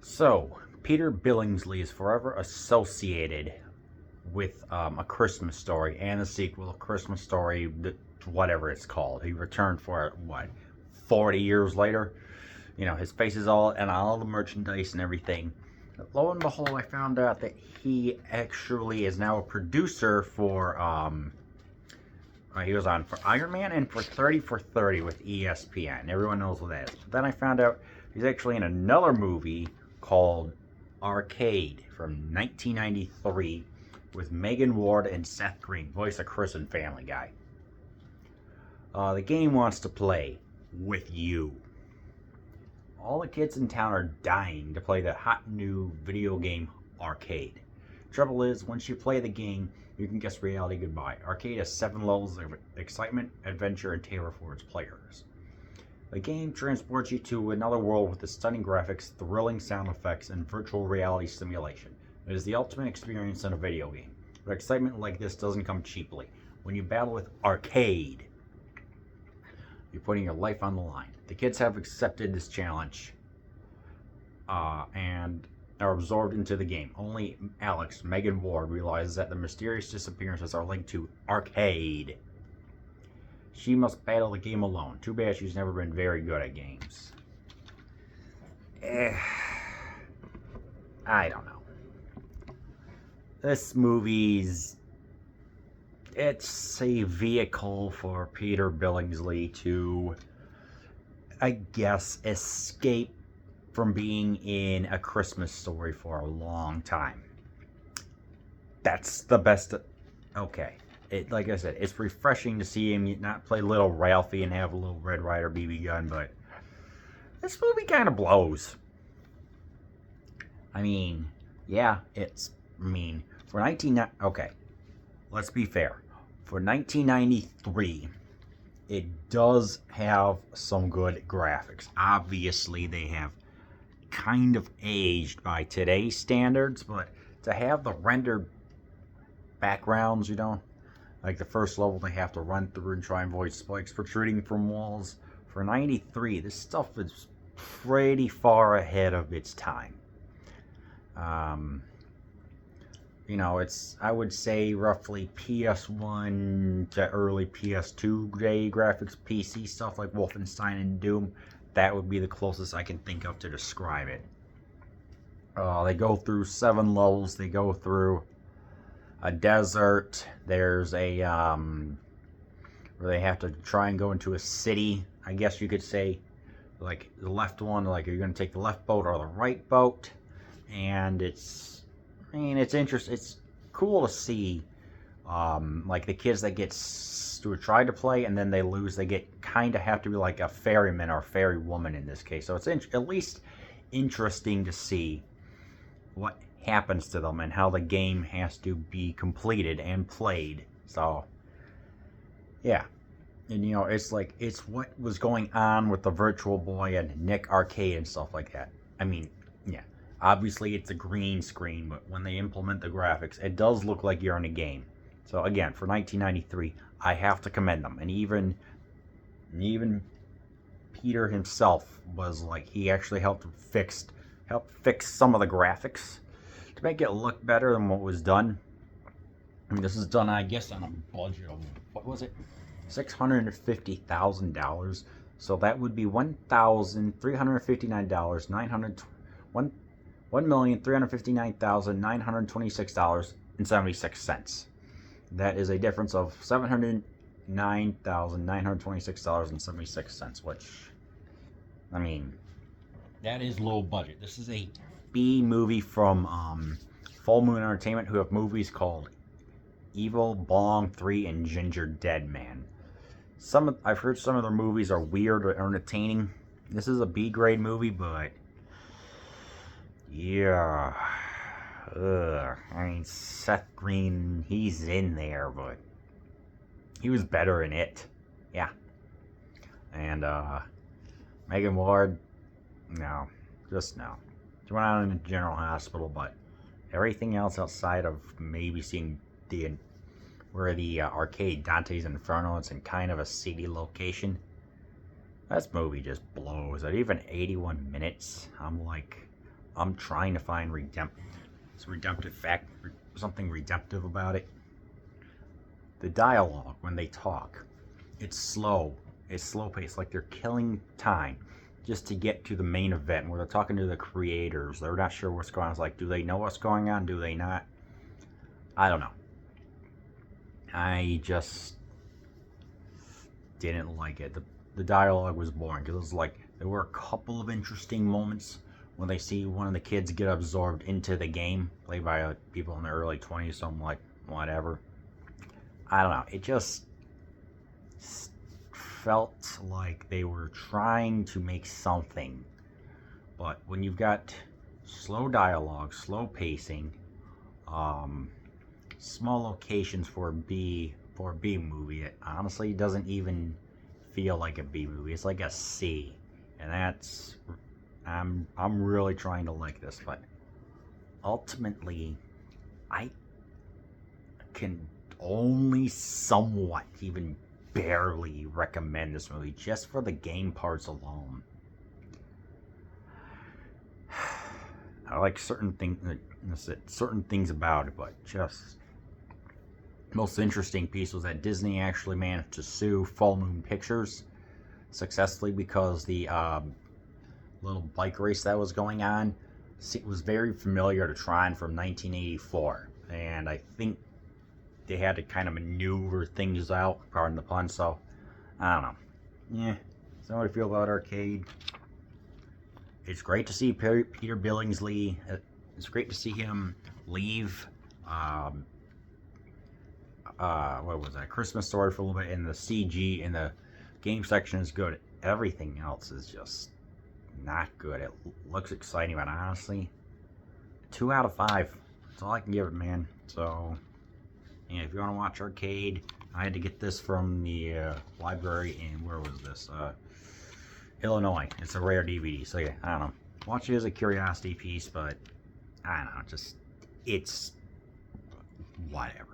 So, Peter Billingsley is forever associated with A Christmas Story and the sequel, A Christmas Story, whatever it's called. He returned for it, 40 years later? You know, his face is all, and all the merchandise and everything. Lo and behold, I found out that he actually is now a producer for, he was on for Iron Man and for 30 for 30 with ESPN. Everyone knows what that is. But then I found out he's actually in another movie called Arcade from 1993 with Megan Ward and Seth Green, voice of Chris and Family Guy. The game wants to play with you. All the kids in town are dying to play the hot new video game Arcade. Trouble is, once you play the game, you can guess reality goodbye. Arcade has 7 levels of excitement, adventure, and terror for its players. The game transports you to another world with its stunning graphics, thrilling sound effects, and virtual reality simulation. It is the ultimate experience in a video game. But excitement like this doesn't come cheaply. When you battle with Arcade, you're putting your life on the line. The kids have accepted this challenge and are absorbed into the game. Only Alex, Megan Ward, realizes that the mysterious disappearances are linked to Arcade. She must battle the game alone. Too bad she's never been very good at games. I don't know. This movie's... It's a vehicle for Peter Billingsley to, I guess, escape from being in A Christmas Story for a long time. That's the best... Okay. Like I said, it's refreshing to see him not play little Ralphie and have a little Red Ryder BB gun, but this movie kind of blows. I mean, yeah, for 19... Okay, let's be fair. For 1993, it does have some good graphics. Obviously, they have kind of aged by today's standards, but to have the rendered backgrounds, like the first level they have to run through and try and avoid spikes protruding from walls. For 93, this stuff is pretty far ahead of its time. It's, I would say, roughly PS1 to early PS2 day graphics, PC stuff like Wolfenstein and Doom. That would be the closest I can think of to describe it. They go through 7 levels. They go through a desert. There's a where they have to try and go into a city, I guess you could say. Like the left one, like you're going to take the left boat or the right boat, and it's interesting. It's cool to see, like the kids that try to play and then they lose. They have to be like a ferryman or ferrywoman in this case. So it's at least interesting to see what happens to them and how the game has to be completed and played. So yeah, and it's what was going on with the Virtual Boy and Nick Arcade and stuff like that. I mean, yeah, obviously it's a green screen, but when they implement the graphics, it does look like you're in a game. So again, for 1993, I have to commend them. And even Peter himself was like, he actually helped fix some of the graphics to make it look better than what was done. I mean, this is done, I guess, on a budget of, what was it? $650,000. So that would be $1,359,900. $1,359,926.76. That is a difference of $709,926.76, which, I mean, that is low budget. This is a B movie from Full Moon Entertainment, who have movies called Evil, Bong 3, and Ginger Dead Man. I've heard some of their movies are weird or entertaining. This is a B-grade movie, but yeah. I mean, Seth Green, he's in there, but he was better in it. Yeah. And Megan Ward, no. Just no. She went out in a general hospital, but everything else outside of maybe seeing where the arcade, Dante's Inferno, it's in kind of a seedy location. This movie just blows. At even 81 minutes, I'm like, I'm trying to find something redemptive about it. The dialogue when they talk, it's slow. It's slow paced, like they're killing time just to get to the main event where they're talking to the creators. They're not sure what's going on. It's like, do they know what's going on? Do they not? I don't know. I just didn't like it. The dialogue was boring because it was like there were a couple of interesting moments when they see one of the kids get absorbed into the game, played by people in their early 20s, so I'm like, whatever. I don't know. It just felt like they were trying to make something, but when you've got slow dialogue, slow pacing, small locations for a B movie, it honestly doesn't even feel like a B movie. It's like a C, and that's I'm really trying to like this, but ultimately, I can only somewhat, even barely recommend this movie just for the game parts alone. I like certain things about it, but just most interesting piece was that Disney actually managed to sue Full Moon Pictures successfully because the little bike race that was going on was very familiar to Tron from 1984, and I think they had to kind of maneuver things out, pardon the pun. So I don't know. Yeah, so how do I feel about Arcade? It's great to see Peter Billingsley. It's great to see him leave. What was that? Christmas Story for a little bit, and the CG in the game section is good. Everything else is just not good. It looks exciting, but honestly, 2 out of 5. That's all I can give it, man. So, yeah, if you want to watch Arcade, I had to get this from the library in, where was this? Illinois. It's a rare DVD, so yeah, I don't know. Watch it as a curiosity piece, but I don't know, just, it's whatever.